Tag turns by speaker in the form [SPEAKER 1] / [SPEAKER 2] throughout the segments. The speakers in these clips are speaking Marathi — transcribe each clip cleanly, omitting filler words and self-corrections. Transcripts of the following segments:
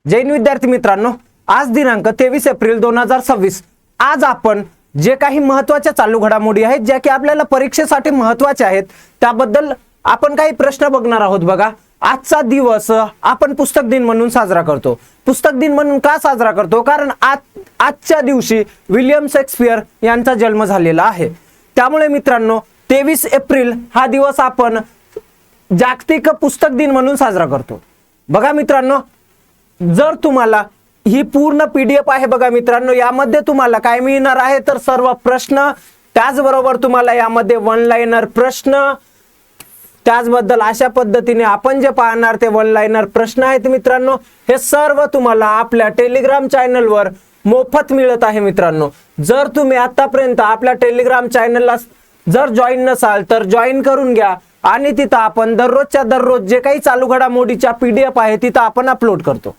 [SPEAKER 1] जैन विद्यार्थी मित्रांनो, आज दिनांक 23 एप्रिल 2026. आज आपण जे काही महत्त्वाच्या चालू घडामोडी आहेत ज्या की आपल्याला परीक्षेसाठी महत्त्वाच्या आहेत त्याबद्दल आपण काही प्रश्न बघणार आहोत. बघा, आजचा दिवस आपण पुस्तक दिन म्हणून साजरा करतो. पुस्तक दिन म्हणून का साजरा करतो? कारण आजच्या दिवशी विलियम शेक्सपियर यांचा जन्म झालेला आहे. त्यामुळे मित्रांनो 23 एप्रिल हा दिवस आपण जागतिक पुस्तक दिन म्हणून साजरा करतो. बघा मित्रांनो, जर तुम्हाला ही पूर्ण PDF आहे बघा मित्रांनो, यामध्ये तुम्हाला काय मिळणार आहे तर सर्व प्रश्न, त्याचबरोबर तुम्हाला यामध्ये वन लाइनर प्रश्न, त्याचबद्दल अशा पद्धतीने आपण जे पाहणार ते वन लाइनर प्रश्न आहेत मित्रांनो. हे सर्व तुम्हाला आपल्या टेलिग्राम चॅनलवर मोफत मिळत आहे मित्रांनो. जर तुम्ही आतापर्यंत आपल्या टेलिग्राम चॅनलला जर जॉईन नसाल तर जॉईन करून घ्या आणि तिथं आपण दररोजच्या दररोज जे काही चालू घडामोडीच्या PDF आहे तिथं आपण अपलोड करतो.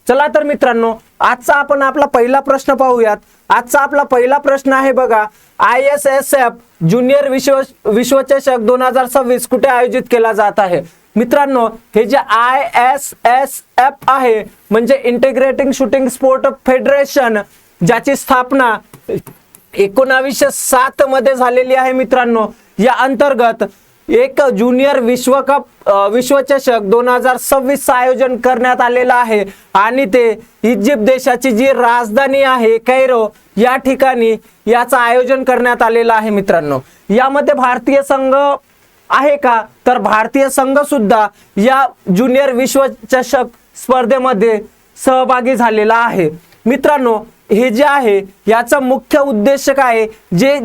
[SPEAKER 1] चला तर मित्रांनो, आजचा आपण आपला पहिला प्रश्न पाहूयात. आजचा आपला पहिला प्रश्न आहे बघा, ISSF ज्युनियर विश्वचषक 2026 कुठे आयोजित केला जात आहे? मित्रांनो, हे जे ISSF आहे म्हणजे इंटिग्रेटिंग शूटिंग स्पोर्ट फेडरेशन, ज्याची स्थापना 1907 मध्ये झालेली आहे मित्रांनो. या अंतर्गत एक ज्युनियर विश्वचषक 2026 आयोजन करण्यात आलेला आहे आणि ते इजिप्त देशाची जी राजधानी आहे कैरो या ठिकाणी याचं आयोजन करण्यात आलेलं आहे मित्रांनो. यामध्ये भारतीय संघ आहे का? तर भारतीय संघ सुद्धा या ज्युनियर विश्वचषक स्पर्धेमध्ये सहभागी झालेला आहे मित्रांनो. हे जे आहे याचा मुख्य उद्देश काय? जे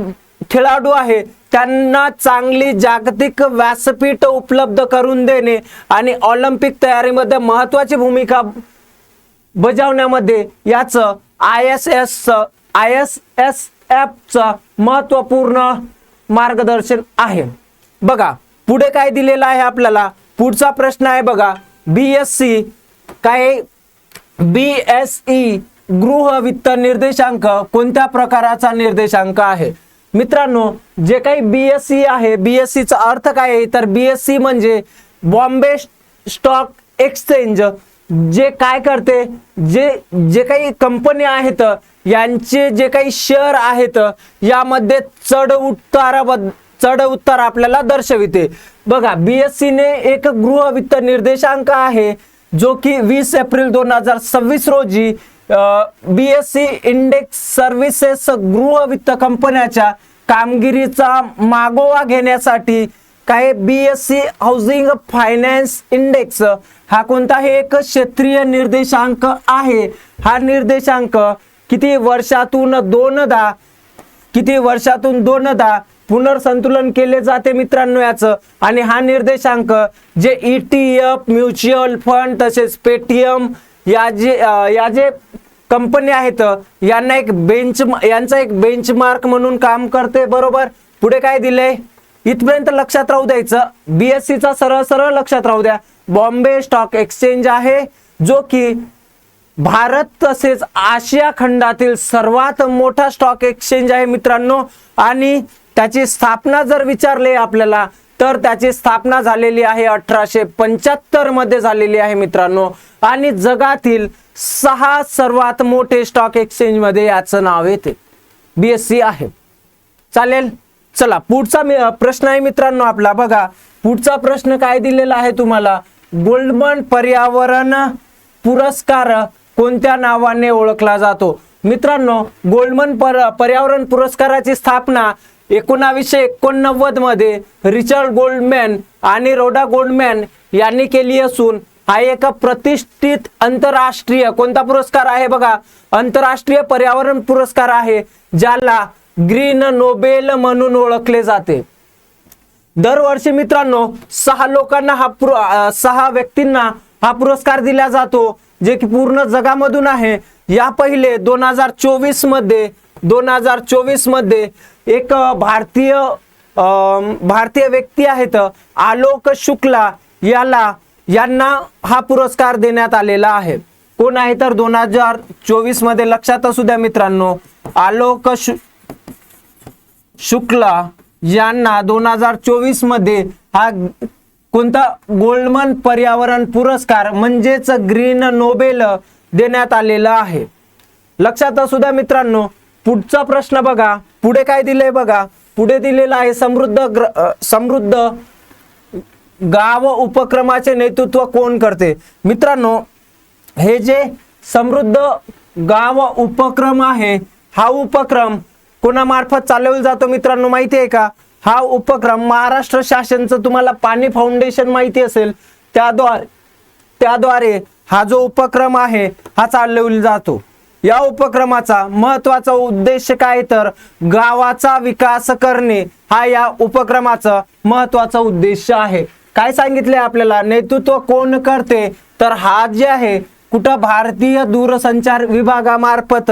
[SPEAKER 1] खेळाडू आहे त्यांना चांगली जागतिक व्यासपीठ उपलब्ध करून देणे आणि ऑलिम्पिक तयारीमध्ये महत्त्वाची भूमिका बजावण्यामध्ये याचं ISSF महत्त्वपूर्ण मार्गदर्शन आहे. बघा पुढे काय दिलेलं आहे आपल्याला. पुढचा प्रश्न आहे बघा, BSc काय BSE गृह वित्त निर्देशांक कोणत्या प्रकाराचा निर्देशांक आहे? मित्रांनो, जे काही BSc आहे, BSc चा अर्थ काय आहे तर BSc म्हणजे बॉम्बे स्टॉक एक्सचेंज. जे काय करते, जे काही कंपनी आहेत यांचे जे काही शेअर आहेत यामध्ये चढ उतार आपल्याला दर्शविते. बघा, BSc ने एक गृह वित्त निर्देशांक आहे जो की 20 एप्रिल 2026 रोजी BSc इंडेक्स सर्व्हिसेस गृह वित्त कंपन्याच्या कामगिरीचा मागोवा घेण्यासाठी काय BSc हाऊसिंग फायनान्स इंडेक्स हा कोणताही एक क्षेत्रीय निर्देशांक आहे. हा निर्देशांक किती वर्षातून दोनदा पुनर्संतुलन केले जाते मित्रांनो याचं. आणि हा निर्देशांक जे ETF म्युच्युअल फंड तसेच पेटीएम या जे कंपनी आहेत यांना यांचा एक बेंचमार्क म्हणून काम करते. बरोबर, पुढे काय दिलंय इथपर्यंत लक्षात राहू द्यायचं. BSc चा सरळ लक्षात राहू द्या. बॉम्बे स्टॉक एक्सचेंज आहे जो की भारत तसेच आशिया खंडातील सर्वात मोठा स्टॉक एक्सचेंज आहे मित्रांनो. आणि त्याची स्थापना जर विचारले आपल्याला तर त्याची स्थापना झालेली आहे 1875 मध्ये झालेली आहे मित्रांनो. आणि जगातील 6 सर्वात मोठे स्टॉक एक्सचेंज मध्ये याचं नाव येते, BSc आहे. चालेल, चला पुढचा प्रश्न आहे मित्रांनो आपला. बघा पुढचा प्रश्न काय दिलेला आहे तुम्हाला, गोल्डमन पर्यावरण पुरस्कार कोणत्या नावाने ओळखला जातो? मित्रांनो, गोल्डमन पर्यावरण पुरस्काराची स्थापना 1989 मध्ये रिचर्ड गोल्डमॅन आणि रोडा गोल्डमॅन यांनी केली असून हा एक प्रतिष्ठित आंतरराष्ट्रीय कोणता पुरस्कार आहे? बघा, आंतरराष्ट्रीय पर्यावरण पुरस्कार आहे ज्याला ग्रीन नोबेल म्हणून ओळखले जाते. दरवर्षी मित्रांनो 6 व्यक्तींना हा पुरस्कार दिला जातो जे की पूर्ण जगामधून आहे. या पहिले 2024 मध्ये एक भारतीय व्यक्ती आहेत आलोक शुक्ला यांना हा पुरस्कार देण्यात आलेला आहे. कोण आहे तर 2024 मध्ये लक्षात असू द्या मित्रांनो, आलोक शुक्ला यांना 2024 मध्ये हा कोणता गोल्डमन पर्यावरण पुरस्कार म्हणजेच ग्रीन नोबेल देण्यात आलेला आहे. लक्षात असू द्या मित्रांनो. पुढचा प्रश्न बघा, पुढे काय दिलंय बघा. पुढे दिलेला आहे समृद्ध गाव उपक्रमाचे नेतृत्व कोण करते. मित्रांनो, हे जे समृद्ध गाव उपक्रम आहे, हा उपक्रम कोणामार्फत चालवला जातो मित्रांनो माहिती आहे का. हा उपक्रम महाराष्ट्र शासनचं तुम्हाला पाणी फाउंडेशन माहिती असेल, त्याद्वारे हा जो उपक्रम आहे हा चालवला जातो. या उपक्रमाचा महत्वाचा उद्देश काय तर गावाचा विकास करणे हा या उपक्रमाचा महत्वाचा उद्देश आहे. काय सांगितले आपल्याला, नेतृत्व कोण करते तर हा जे आहे कुठं भारतीय दूरसंचार विभागामार्फत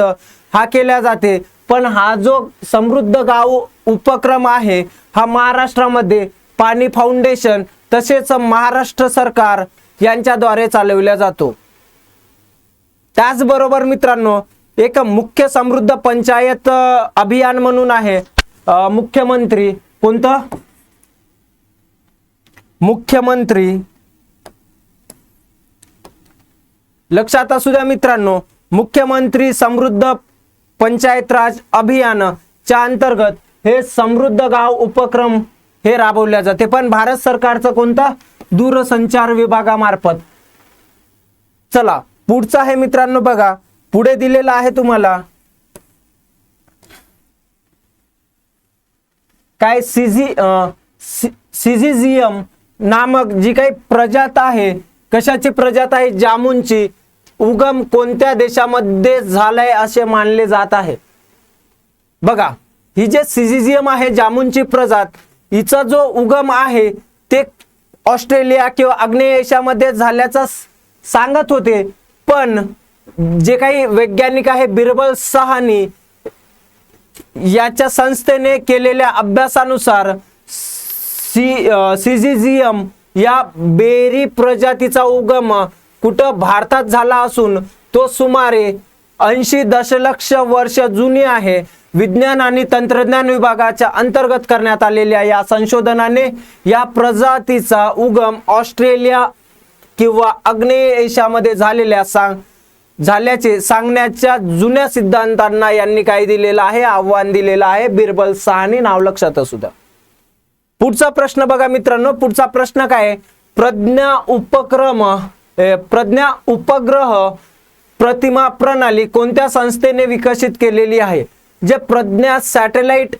[SPEAKER 1] हा केला जाते. पण हा जो समृद्ध गाव उपक्रम आहे हा महाराष्ट्रामध्ये पाणी फाउंडेशन तसेच महाराष्ट्र सरकार यांच्याद्वारे चालवला जातो. त्याचबरोबर मित्रांनो, एक मुख्य समृद्ध पंचायत अभियान म्हणून आहे. मुख्यमंत्री कोणतं, मुख्यमंत्री, लक्षात असू द्या मित्रांनो, मुख्यमंत्री समृद्ध पंचायत राज अभियानाच्या अंतर्गत हे समृद्ध गाव उपक्रम हे राबवले जाते. पण भारत सरकारचं कोणता, दूरसंचार विभागामार्फत. चला पुढचा आहे मित्रांनो बघा, पुढे दिलेला आहे तुम्हाला काय सिझिझियम नामक जी काही प्रजात आहे, कशाची प्रजात आहे, जामुनची, उगम कोणत्या देशामध्ये झालाय असे मानले जात आहे. बघा, ही जे सिझिझियम आहे जामुनची प्रजात, हिचा जो उगम आहे ते ऑस्ट्रेलिया किंवा आग्नेय एशियामध्ये झाल्याचं सांगत होते. पण जे काही वैज्ञानिक आहे बिरबल सहानी याच्या संस्थेने केलेल्या अभ्यासानुसार सिझिझियम या बेरी प्रजातीचा उगम कुठं भारतात झाला असून तो सुमारे 80 दशलक्ष वर्ष जुनी आहे. विज्ञान आणि तंत्रज्ञान विभागाच्या अंतर्गत करण्यात आलेल्या या संशोधनाने या प्रजातीचा उगम ऑस्ट्रेलिया किंवा आग्नेय एशियामध्ये झाल्याचे सांगण्याच्या जुन्या सिद्धांतांना यांनी काय दिलेलं आहे, आव्हान दिलेलं आहे. बिरबल सहानी नाव लक्षात असू द्या. पुढचा प्रश्न बघा मित्रांनो, पुढचा प्रश्न काय, प्रज्ञा उपग्रह प्रतिमा प्रणाली कोणत्या संस्थेने विकसित केलेली आहे. जे प्रज्ञा सॅटेलाइट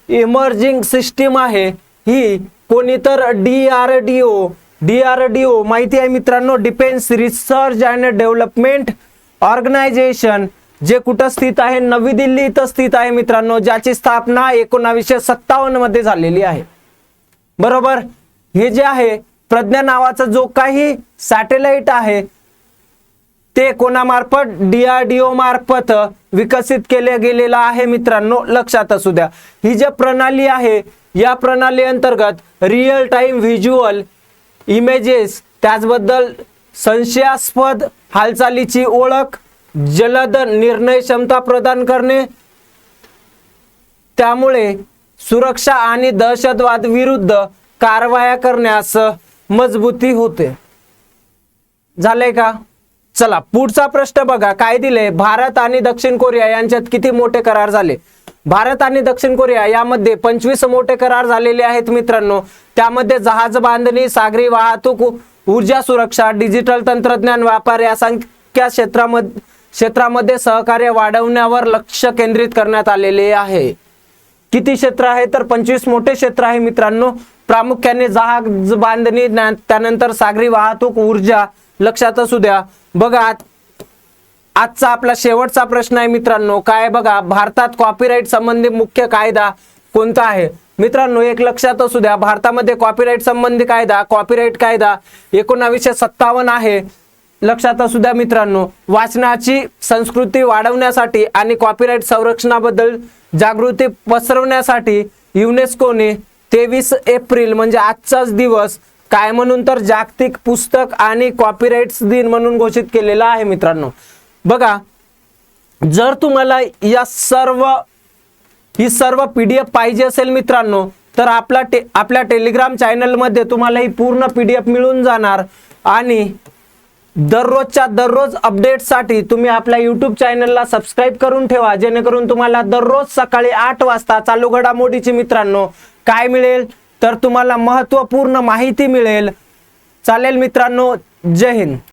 [SPEAKER 1] इमर्जिंग सिस्टीम आहे ही कोणीतर डीआरडीओ माहिती आहे मित्रांनो, defence research and development organisation, जे कुठं स्थित आहे, नवी दिल्ली इथं स्थित आहे मित्रांनो, ज्याची स्थापना 1957 मध्ये झालेली आहे. बरोबर. हे जे आहे प्रज्ञा नावाचा जो काही सॅटेलाइट आहे ते कोणामार्फत, डीआरडीओ मार्फत विकसित केले गेलेला आहे मित्रांनो, लक्षात असू द्या. ही जी प्रणाली आहे या प्रणाली अंतर्गत रिअल टाइम व्हिज्युअल इमेजेस, त्याचबद्दल संशयास्पद हालचालीची ओळख, जलद निर्णय क्षमता प्रदान करणे, त्यामुळे सुरक्षा आणि दहशतवाद विरुद्ध कारवाया करण्यास मजबूती होते. झालंय का. चला पुढचा प्रश्न बघा, काय दिले, भारत आणि दक्षिण कोरिया यांच्यात किती मोठे करार झाले. भारत आणि दक्षिण कोरिया यामध्ये 25 मोठे करार झालेले आहेत मित्रांनो. त्यामध्ये जहाज बांधणी, सागरी वाहतूक, ऊर्जा सुरक्षा, डिजिटल तंत्रज्ञान, व्यापार यासारख्या क्षेत्रामध्ये सहकार्य वाढवण्यावर लक्ष केंद्रित करण्यात आलेले आहे. किती क्षेत्र आहे तर 25 मोठे क्षेत्र आहे मित्रांनो. प्रामुख्याने जहाज बांधणी, त्यानंतर सागरी वाहतूक, ऊर्जा, लक्षात असू द्या. बघा आजचा आपला शेवटचा प्रश्न आहे मित्रांनो, काय बघा, भारतात कॉपीराइट संबंधी मुख्य कायदा कोणता आहे. मित्रांनो एक लक्षात असू द्या, भारतामध्ये कॉपीराइट संबंधी कायदा, कॉपीराइट कायदा 1957 आहे. लक्षात असू द्या मित्रांनो. वाचनाची संस्कृती वाढवण्यासाठी आणि कॉपीराइट संरक्षणाबद्दल जागृती पसरवण्यासाठी युनेस्कोने 23 एप्रिल म्हणजे आजचाच दिवस काय म्हणून तर जागतिक पुस्तक आणि कॉपीराइट्स दिन म्हणून घोषित केलेला आहे मित्रांनो. बघा जर तुम्हाला ही सर्व PDF पाहिजे असेल मित्रांनो तर आपल्या टेलिग्राम चॅनलमध्ये तुम्हाला ही पूर्ण PDF मिळून जाणार। आणि दररोजच्या दररोज अपडेटसाठी तुम्ही आपल्या YouTube चॅनलला सबस्क्राईब करून ठेवा, जेणेकरून तुम्हाला दररोज सकाळी 8 वाजता चालू घडामोडीची मित्रांनो काय मिळेल तर तुम्हाला महत्त्वपूर्ण माहिती मिळेल। चालेल मित्रांनो, जय हिंद।